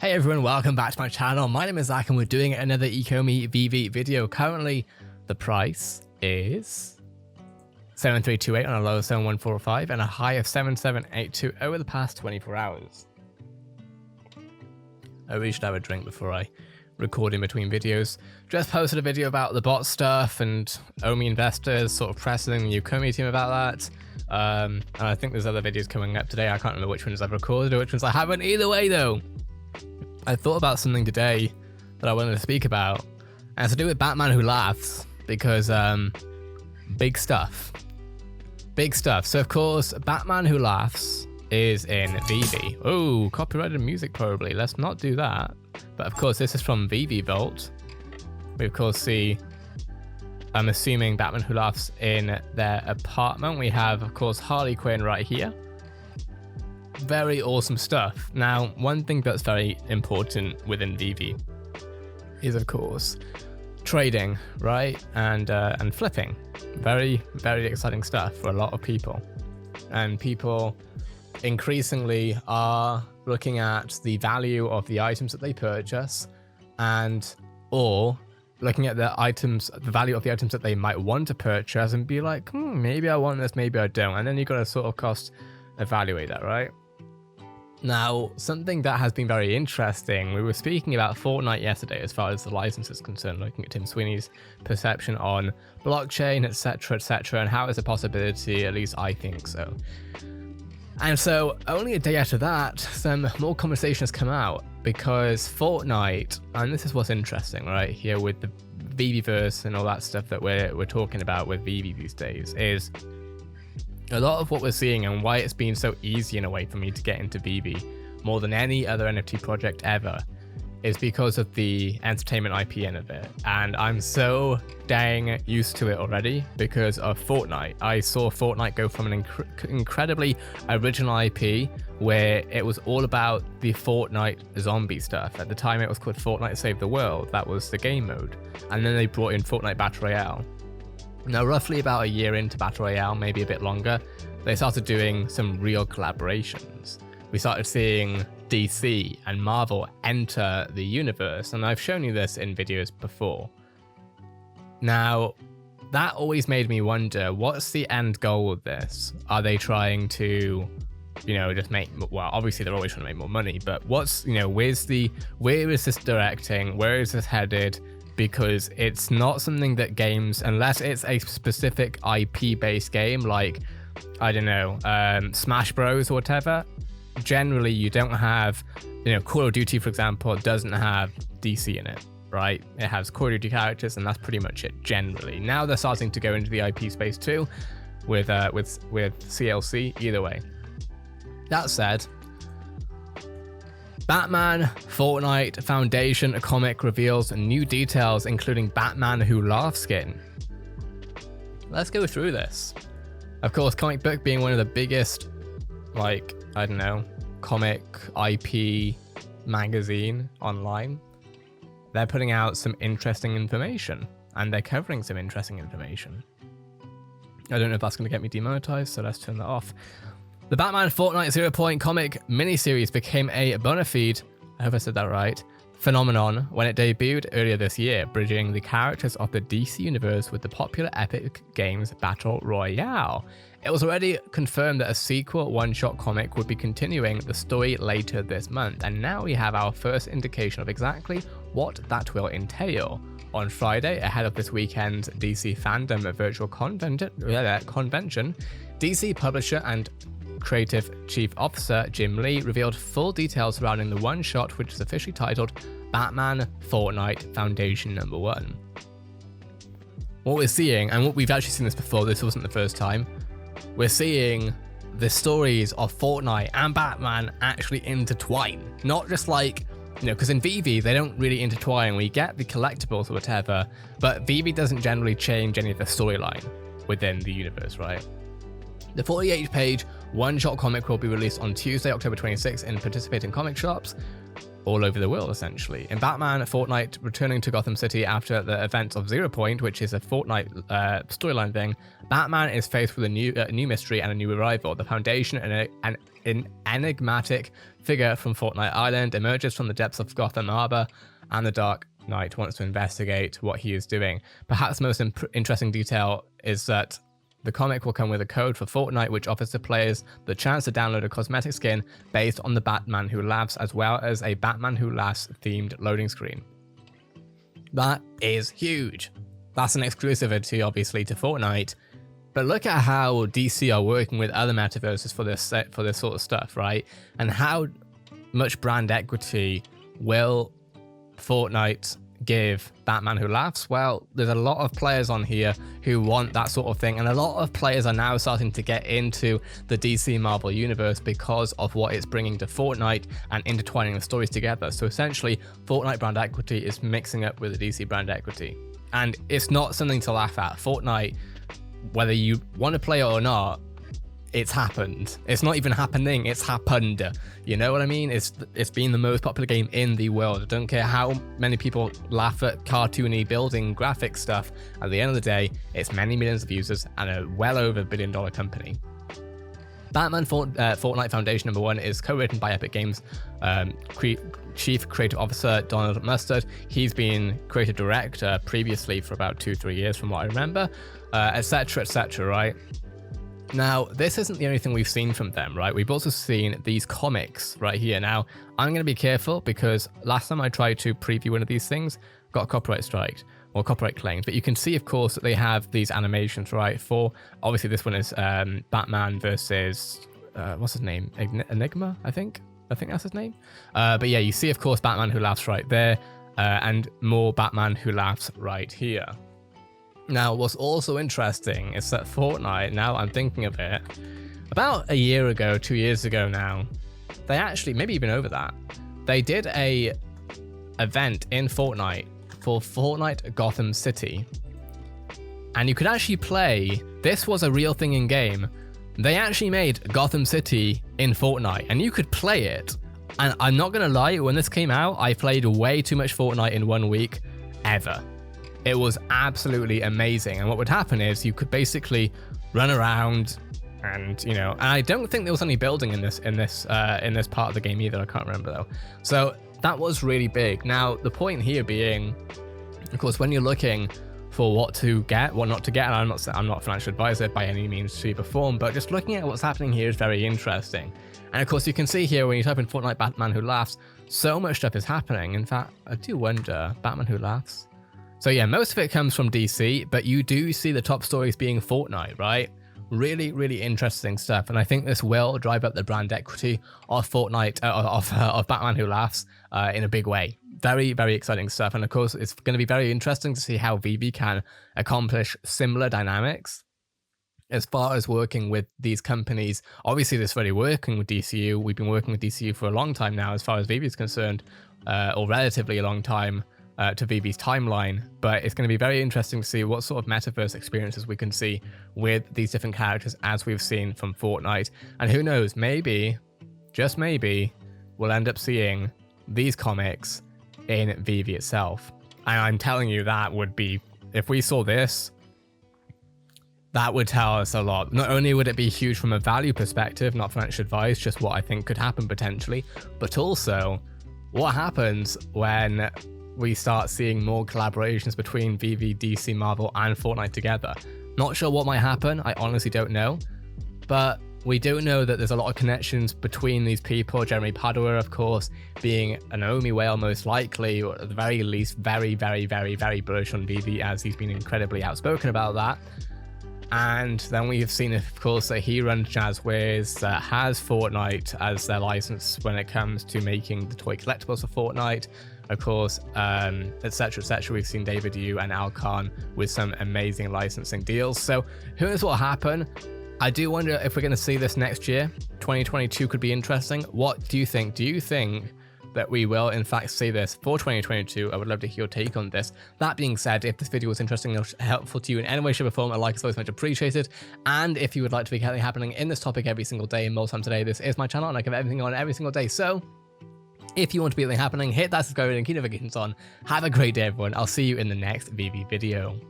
Hey everyone, welcome back to my channel. My name is Zach and we're doing another Ecomi VeVe video. Currently, the price is 7328 on a low of 7145 and a high of 7782 over the past 24 hours. I really should have a drink before I record in between videos. Just posted a video about the bot stuff and OMI investors sort of pressing the Ecomi team about that. And I think there's other videos coming up today. I can't remember which ones I've recorded or which ones I haven't. Either way though, I thought about something today that I wanted to speak about, and it's to do with Batman Who Laughs, because big stuff. So of course, Batman Who Laughs is in VeVe. Oh, copyrighted music probably. Let's not do that. But of course, this is from VeVe Vault. We of course see, I'm assuming, Batman Who Laughs in their apartment. We have of course Harley Quinn right here. Very awesome stuff. Now, one thing that's very important within VeVe is, of course, trading, right? And flipping. Very, very exciting stuff for a lot of people. And people increasingly are looking at the value of the items that they purchase or looking at the value of the items that they might want to purchase and be like, maybe I want this, maybe I don't. And then you've got to sort of cost evaluate that, right? Now, something that has been very interesting, we were speaking about Fortnite yesterday as far as the license is concerned, looking at Tim Sweeney's perception on blockchain, etc., and how it's a possibility, at least I think so. And so, only a day after that, some more conversations come out, because Fortnite, and this is what's interesting, right, here with the VeVeverse and all that stuff that we're talking about with VeVe these days, is a lot of what we're seeing and why it's been so easy in a way for me to get into VeVe more than any other NFT project ever is because of the entertainment IP end of it. And I'm so dang used to it already because of Fortnite. I saw Fortnite go from an incredibly original IP where it was all about the Fortnite zombie stuff. At the time it was called Fortnite Save the World. That was the game mode. And then they brought in Fortnite Battle Royale. Now, roughly about a year into Battle Royale, maybe a bit longer, they started doing some real collaborations. We started seeing DC and Marvel enter the universe, and I've shown you this in videos before. Now, that always made me wonder, what's the end goal of this? Are they trying to, just make, well, obviously they're always trying to make more money, but what's, where is this directing? Where is this headed? Because it's not something that games, unless it's a specific IP-based game like, I don't know, Smash Bros or whatever, generally you don't have, Call of Duty, for example, doesn't have DC in it, right? It has Call of Duty characters and that's pretty much it generally. Now they're starting to go into the IP space too with CLC, either way. That said, Batman Fortnite Foundation comic reveals new details, including Batman Who Laughs skin. Let's go through this. Of course, comic book being one of the biggest, comic IP magazine online, they're putting out some interesting information, and they're covering some interesting information. I don't know if that's going to get me demonetized, so let's turn that off. The Batman Fortnite 0 Point comic miniseries became a bona fide, I hope I said that right, phenomenon when it debuted earlier this year, bridging the characters of the DC universe with the popular Epic Games Battle Royale. It was already confirmed that a sequel one-shot comic would be continuing the story later this month, and now we have our first indication of exactly what that will entail. On Friday, ahead of this weekend's DC Fandom virtual convention, DC publisher and Creative Chief Officer Jim Lee revealed full details surrounding the one-shot, which is officially titled Batman Fortnite Foundation #1. What we're seeing, and what we've actually seen this before, this wasn't the first time, we're seeing the stories of Fortnite and Batman actually intertwine. Not just like, because in VeVe they don't really intertwine. We get the collectibles or whatever, but VeVe doesn't generally change any of the storyline within the universe, right? The 48-page one-shot comic will be released on Tuesday, October 26th in participating comic shops. all over the world, essentially. In Batman, Fortnite returning to Gotham City after the events of Zero Point, which is a Fortnite storyline thing, Batman is faced with a new mystery and a new arrival. The Foundation, an enigmatic figure from Fortnite Island, emerges from the depths of Gotham Harbor, and the Dark Knight wants to investigate what he is doing. Perhaps the most interesting detail is that the comic will come with a code for Fortnite, which offers the players the chance to download a cosmetic skin based on the Batman Who Laughs, as well as a Batman Who Laughs themed loading screen. That is huge. That's an exclusivity, obviously, to Fortnite. But look at how DC are working with other metaverses for this sort of stuff, right? And how much brand equity will Fortnite give Batman Who Laughs? Well, there's a lot of players on here who want that sort of thing, and a lot of players are now starting to get into the DC Marvel universe because of what it's bringing to Fortnite and intertwining the stories together. So essentially, Fortnite brand equity is mixing up with the DC brand equity, and it's not something to laugh at. Fortnite, whether you want to play it or not, it's happened. It's not even happening, it's happened. You know what I mean? It's been the most popular game in the world. I don't care how many people laugh at cartoony building graphic stuff. At the end of the day, it's many millions of users and a well over $1 billion company. Batman Fortnite Foundation #1 is co-written by Epic Games Chief Creative Officer Donald Mustard. He's been creative director previously for about 2-3 years from what I remember, etc, right? Now, this isn't the only thing we've seen from them, right? We've also seen these comics right here. Now, I'm going to be careful because last time I tried to preview one of these things, got copyright striked or copyright claimed. But you can see, of course, that they have these animations, right? For obviously, this one is Batman versus what's his name? Enigma, I think that's his name. But yeah, you see, of course, Batman Who Laughs right there, and more Batman Who Laughs right here. Now, what's also interesting is that Fortnite, now I'm thinking of it, about a year ago, 2 years ago now, they actually, maybe even over that, they did a event in Fortnite for Fortnite Gotham City. And you could actually play, this was a real thing in game, they actually made Gotham City in Fortnite, and you could play it. And I'm not gonna lie, when this came out, I played way too much Fortnite in 1 week, ever. It was absolutely amazing, and what would happen is you could basically run around, and you know, and I don't think there was any building in this part of the game either. I can't remember though. So that was really big. Now the point here being, of course, when you're looking for what to get, what not to get, and I'm not a financial advisor by any means, shape or form, but just looking at what's happening here is very interesting. And of course, you can see here when you type in Fortnite Batman Who Laughs, so much stuff is happening. In fact, I do wonder, Batman Who Laughs. So yeah, most of it comes from DC, but you do see the top stories being Fortnite, right? Really, really interesting stuff. And I think this will drive up the brand equity of Fortnite, of Batman Who Laughs in a big way. Very, very exciting stuff. And of course, it's going to be very interesting to see how VeVe can accomplish similar dynamics as far as working with these companies. Obviously, this is already working with DCU. We've been working with DCU for a long time now, as far as VeVe is concerned, or relatively a long time. To VeVe's timeline, but it's going to be very interesting to see what sort of metaverse experiences we can see with these different characters as we've seen from Fortnite. And who knows, maybe, just maybe, we'll end up seeing these comics in VeVe itself. And I'm telling you, that would be, if we saw this, that would tell us a lot. Not only would it be huge from a value perspective, not financial advice, just what I think could happen potentially, but also what happens when we start seeing more collaborations between VeVe, DC, Marvel, and Fortnite together. Not sure what might happen, I honestly don't know, but we do know that there's a lot of connections between these people. Jeremy Padua, of course, being an OMI whale most likely, or at the very least, very, very, very, very bullish on VeVe, as he's been incredibly outspoken about that. And then we've seen, of course, that he runs Jazzwares, that has Fortnite as their license when it comes to making the toy collectibles for Fortnite. Of course, etc, etc. We've seen David Yu and Al Khan with some amazing licensing deals. So who knows what will happen? I do wonder if we're going to see this next year. 2022 could be interesting. What do you think? Do you think that we will in fact see this for 2022? I would love to hear your take on this. That being said, if this video was interesting or helpful to you in any way, shape or form, a like is always much appreciated. And if you would like to be happening in this topic every single day, more times a day, this is my channel and I give everything on every single day. So If you want to be something happening, hit that subscribe button, keep notifications on. Have a great day, everyone. I'll see you in the next VeVe video.